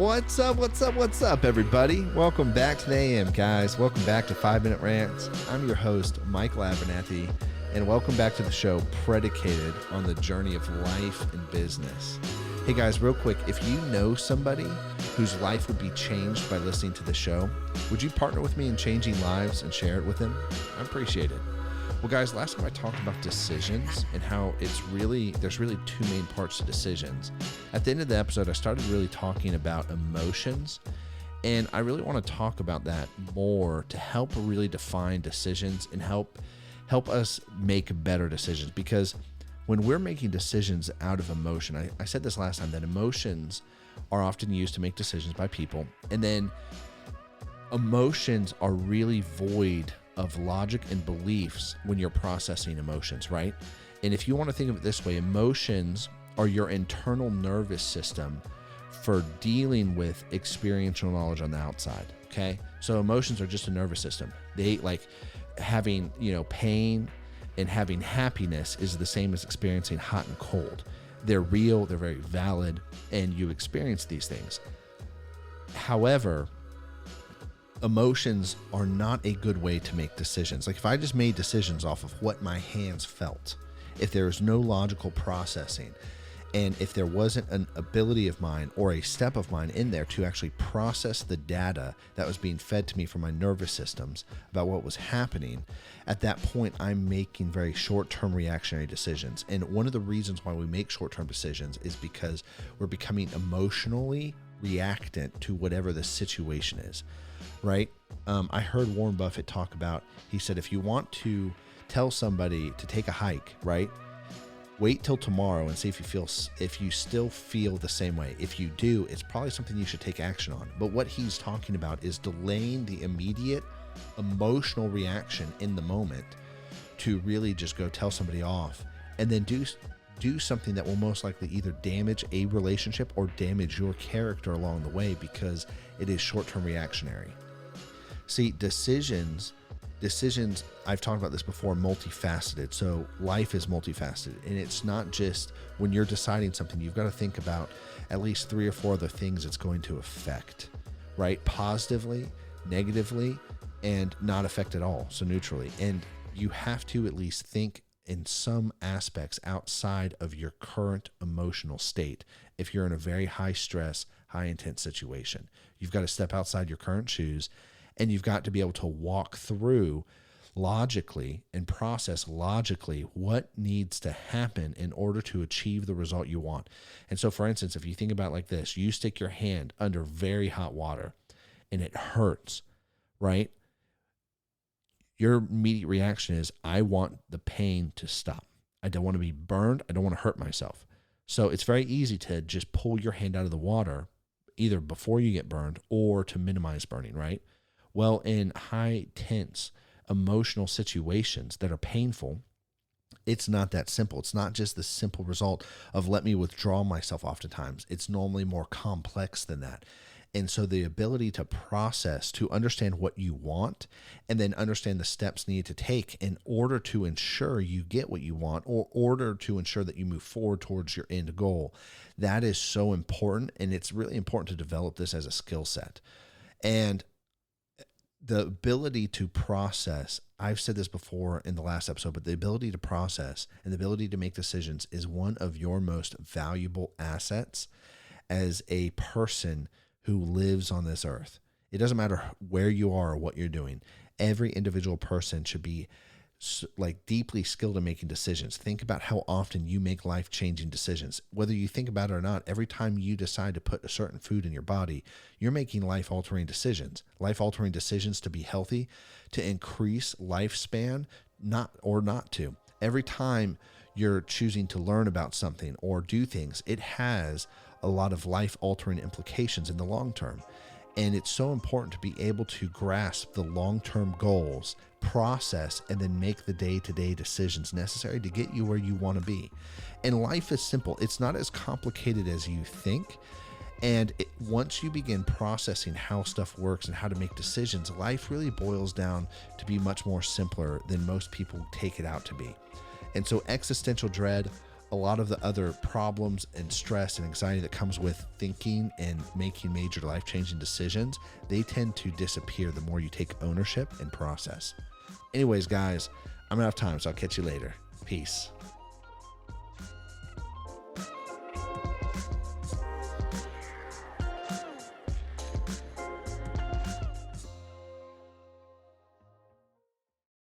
What's up? What's up, everybody? Welcome back to the AM, guys. Welcome back to 5 Minute Rants. I'm your host, Michael Abernathy, and welcome back to the show predicated on the journey of life and business. Hey, guys, real quick, if you know somebody whose life would be changed by listening to the show, would you partner with me in changing lives and share it with them? I appreciate it. Well, guys, last time I talked about decisions and how there's really two main parts to decisions. At the end of the episode, I started really talking about emotions, and I really want to talk about that more to help really define decisions and help us make better decisions. Because when we're making decisions out of emotion, I said this last time, that emotions are often used to make decisions by people, and then emotions are really void of logic and beliefs when you're processing emotions, right? And if you want to think of it this way, emotions are your internal nervous system for dealing with experiential knowledge on the outside, okay? So emotions are just a nervous system. They like having, pain and having happiness is the same as experiencing hot and cold. They're real, they're very valid, and you experience these things. However, emotions are not a good way to make decisions. Like if I just made decisions off of what my hands felt, if there was no logical processing, and if there wasn't an ability of mine or a step of mine in there to actually process the data that was being fed to me from my nervous systems about what was happening, at that point, I'm making very short-term reactionary decisions. And one of the reasons why we make short-term decisions is because we're becoming emotionally reactant to whatever the situation is. Right? I heard Warren Buffett talk about, he said, if you want to tell somebody to take a hike, right? Wait till tomorrow and see if you still feel the same way. If you do, it's probably something you should take action on. But what he's talking about is delaying the immediate emotional reaction in the moment to really just go tell somebody off and then do something that will most likely either damage a relationship or damage your character along the way because it is short-term reactionary. See, decisions, I've talked about this before, multifaceted. So life is multifaceted, and it's not just when you're deciding something, you've got to think about at least 3 or 4 other things it's going to affect, right? Positively, negatively, and not affect at all, so neutrally. And you have to at least think in some aspects outside of your current emotional state. If you're in a very high stress, high intense situation, you've got to step outside your current shoes, and you've got to be able to walk through logically and process logically what needs to happen in order to achieve the result you want. And so, for instance, if you think about it like this, you stick your hand under very hot water and it hurts, right? Your immediate reaction is, I want the pain to stop. I don't want to be burned. I don't want to hurt myself. So it's very easy to just pull your hand out of the water, either before you get burned or to minimize burning, right? Well, in high tense emotional situations that are painful, it's not that simple. It's not just the simple result of let me withdraw myself oftentimes. It's normally more complex than that. And so the ability to process, to understand what you want, and then understand the steps needed to take in order to ensure you get what you want, or order to ensure that you move forward towards your end goal, that is so important. And it's really important to develop this as a skill set. And the ability to process, I've said this before in the last episode, but the ability to process and the ability to make decisions is one of your most valuable assets as a person who lives on this earth. It doesn't matter where you are or what you're doing. Every individual person should be deeply skilled in making decisions. Think about how often you make life-changing decisions. Whether you think about it or not, every time you decide to put a certain food in your body, you're making life-altering decisions. Life-altering decisions to be healthy, to increase lifespan, not to. Every time you're choosing to learn about something or do things, it has a lot of life-altering implications in the long term. And it's so important to be able to grasp the long-term goals, process, and then make the day-to-day decisions necessary to get you where you want to be. And life is simple. It's not as complicated as you think. And once you begin processing how stuff works and how to make decisions, life really boils down to be much more simpler than most people take it out to be. And so existential dread, a lot of the other problems and stress and anxiety that comes with thinking and making major life-changing decisions, they tend to disappear the more you take ownership and process. Anyways, guys, I'm out of time, so I'll catch you later. Peace.